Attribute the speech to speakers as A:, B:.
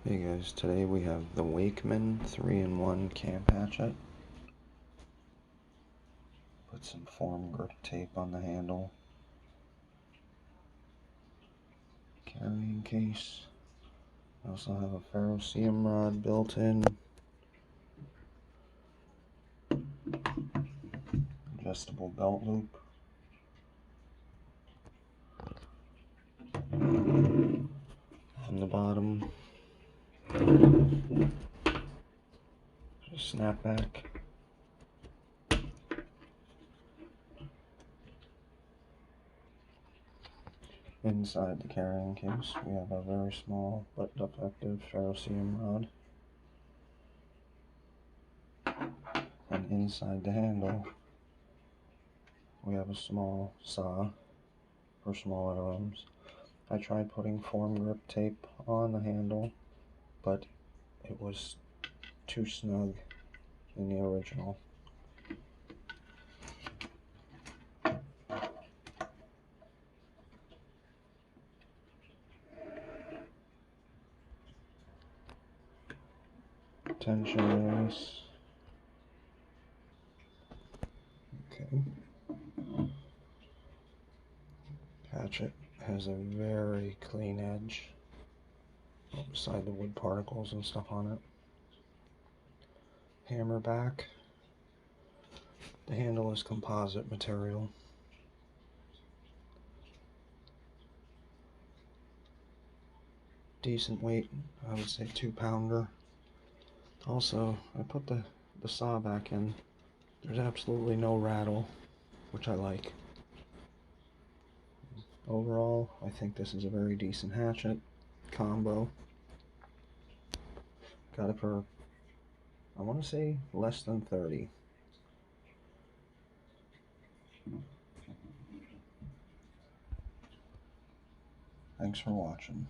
A: Hey guys, today we have the Wakeman 3-in-1 camp hatchet. Put some foam grip tape on the handle. Carrying case. I also have a ferrocerium rod built in. Adjustable belt loop. On the bottom, snap back. Inside the carrying case, we have a very small but effective ferrocerium rod. And inside the handle, we have a small saw for smaller items. I tried putting foam grip tape on the handle, but it was too snug in the original. Tension release. Okay. Hatchet has a very clean edge beside the wood particles and stuff on it. Hammer back. The handle is composite material. Decent weight, I would say 2-pounder. Also, I put the saw back in. There's absolutely no rattle, which I like. Overall, I think this is a very decent hatchet combo. Got it for, I want to say, less than 30. Thanks for watching.